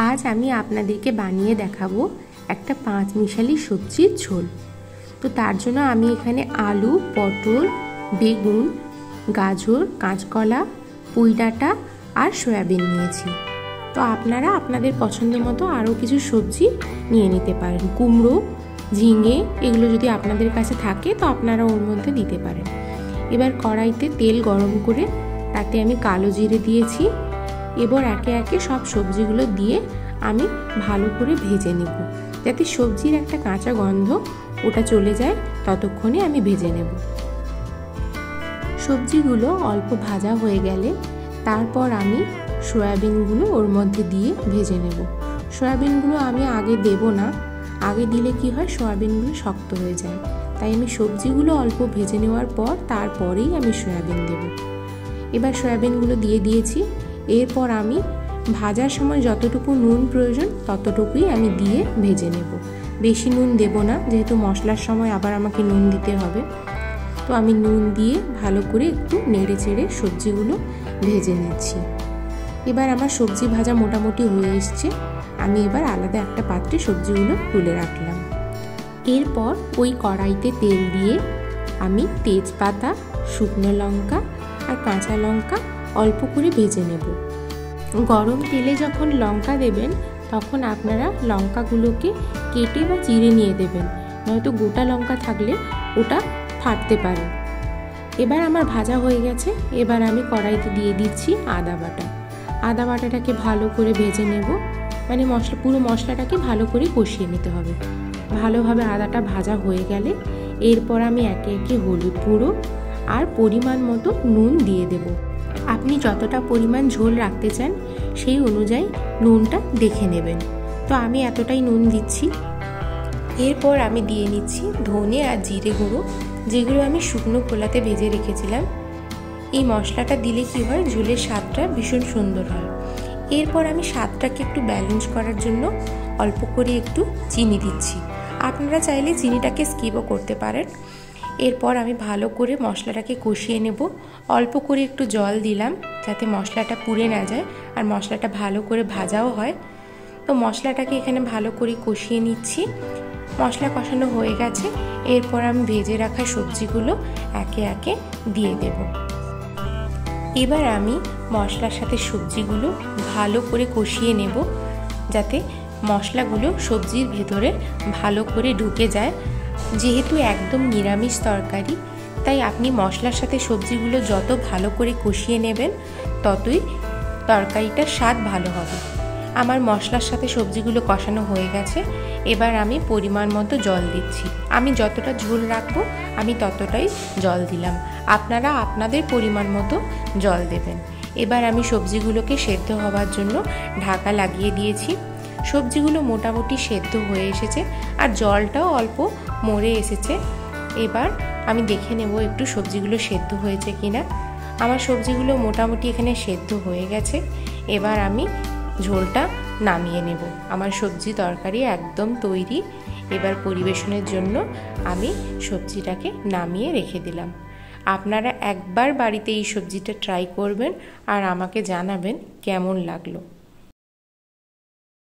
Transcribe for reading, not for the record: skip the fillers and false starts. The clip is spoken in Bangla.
আজ আমি আপনাদেরকে বানিয়ে দেখাবো একটা পাঁচমিশালি সবজির ঝোল। তো তার জন্য আমি এখানে আলু, পটল, বেগুন, গাজর, কাঁচকলা, পুঁই ডাঁটা আর সয়াবিন নিয়েছি। তো আপনারা আপনাদের পছন্দ মতো আরও কিছু সবজি নিয়ে নিতে পারেন। কুমড়ো, ঝিঙে এগুলো যদি আপনাদের কাছে থাকে তো আপনারা ওর মধ্যে দিতে পারেন। এবার কড়াইতে তেল গরম করে তাতে আমি কালো জিরে দিয়েছি। এবার একে একে সব সবজিগুলো দিয়ে আমি ভালো করে ভেজে নেব, যাতে সবজির একটা কাঁচা গন্ধ ওটা চলে যায়, ততক্ষণে আমি ভেজে নেব। সবজিগুলো অল্প ভাজা হয়ে গেলে তারপর আমি সয়াবিনগুলো ওর মধ্যে দিয়ে ভেজে নেব। সয়াবিনগুলো আমি আগে দেব না, আগে দিলে কি হয় সয়াবিনগুলো শক্ত হয়ে যায়, তাই আমি সবজিগুলো অল্প ভেজে নেওয়ার পর তারপরেই আমি সয়াবিন দেব। এবার সয়াবিনগুলো দিয়ে দিয়েছি। এরপর আমি ভাজার সময় যতটুকু নুন প্রয়োজন ততটুকুই আমি দিয়ে ভেজে নেব। বেশি নুন দেব না, যেহেতু মশলার সময় আবার আমাকে নুন দিতে হবে। তো আমি নুন দিয়ে ভালো করে একটু নেড়ে চেড়ে সবজিগুলো ভেজে নিচ্ছি। এবার আমার সবজি ভাজা মোটামুটি হয়ে এসছে। আমি এবার আলাদা একটা পাত্রে সবজিগুলো তুলে রাখলাম। এরপর ওই কড়াইতে তেল দিয়ে আমি তেজপাতা, শুকনো লঙ্কা আর কাঁচা লঙ্কা অল্প করে ভেজে নেব। গরম তেলে যখন লঙ্কা দেবেন তখন আপনারা লঙ্কাগুলোকে কেটে বা চিড়ে নিয়ে দেবেন, নয়তো গোটা লঙ্কা থাকলে ওটা ফাটতে পারে। এবার আমার ভাজা হয়ে গেছে। এবার আমি কড়াইতে দিয়ে দিচ্ছি আদা বাটা। আদা বাটাটাকে ভালো করে ভেজে নেব, মানে পুরো মশলাটাকে ভালো করে কষিয়ে নিতে হবে। ভালোভাবে আদাটা ভাজা হয়ে গেলে এরপর আমি একে একে হলুদ গুঁড়ো আর পরিমাণ মতো নুন দিয়ে দেব। আপনি যতটা পরিমাণ ঝোল রাখতে চান সেই অনুযায়ী নুনটা দেখে নেবেন। তো আমি এতটাই নুন দিচ্ছি। এরপর আমি দিয়ে নিচ্ছি ধনে আর জিরে গুঁড়ো, যেগুলো আমি শুকনো খোলাতে ভেজে রেখেছিলাম। এই মশলাটা দিলে কি হয়, ঝোলের স্বাদটা ভীষণ সুন্দর হয়। এরপর আমি স্বাদটাকে একটু ব্যালেন্স করার জন্য অল্প করে একটু চিনি দিচ্ছি। আপনারা চাইলে চিনিটাকে স্কিপও করতে পারেন। এরপর আমি ভালো করে মশলাটাকে কষিয়ে নেব। অল্প করে একটু জল দিলাম যাতে মশলাটা পুড়ে না যায় আর মশলাটা ভালো করে ভাজাও হয়। তো মশলাটাকে এখানে ভালো করে কষিয়ে নিচ্ছি। মশলা কষানো হয়ে গেছে। এরপর আমি ভেজে রাখা সবজিগুলো একে একে দিয়ে দেব। এবার আমি মশলার সাথে সবজিগুলো ভালো করে কষিয়ে নেব, যাতে মশলাগুলো সবজির ভেতরে ভালো করে ঢুকে যায়। যেহেতু একদম নিরামিষ তরকারি, তাই আপনি মশলার সাথে সবজিগুলো যত ভালো করে কষিয়ে নেবেন ততই তরকারিটার স্বাদ ভালো হবে। আমার মশলার সাথে সবজিগুলো কষানো হয়ে গেছে। এবার আমি পরিমাণ মতো জল দিচ্ছি। আমি যতটা ঝোল রাখবো আমি ততটাই জল দিলাম। আপনারা আপনাদের পরিমাণ মতো জল দেবেন। এবার আমি সবজিগুলোকে সেদ্ধ হওয়ার জন্য ঢাকা লাগিয়ে দিয়েছি। সবজিগুলো মোটামুটি সেদ্ধ হয়ে এসেছে আর জলটাও অল্প মরে এসেছে। এবার আমি দেখে নেব একটু সবজিগুলো সেদ্ধ হয়েছে কিনা। আমার সবজিগুলো মোটামুটি এখানে সেদ্ধ হয়ে গেছে। এবার আমি ঝোলটা নামিয়ে নেব। আমার সবজি তরকারি একদম তৈরি। এবার পরিবেশনের জন্য আমি সবজিটাকে নামিয়ে রেখে দিলাম। আপনারা একবার বাড়িতে এই সবজিটা ট্রাই করবেন আর আমাকে জানাবেন কেমন লাগলো।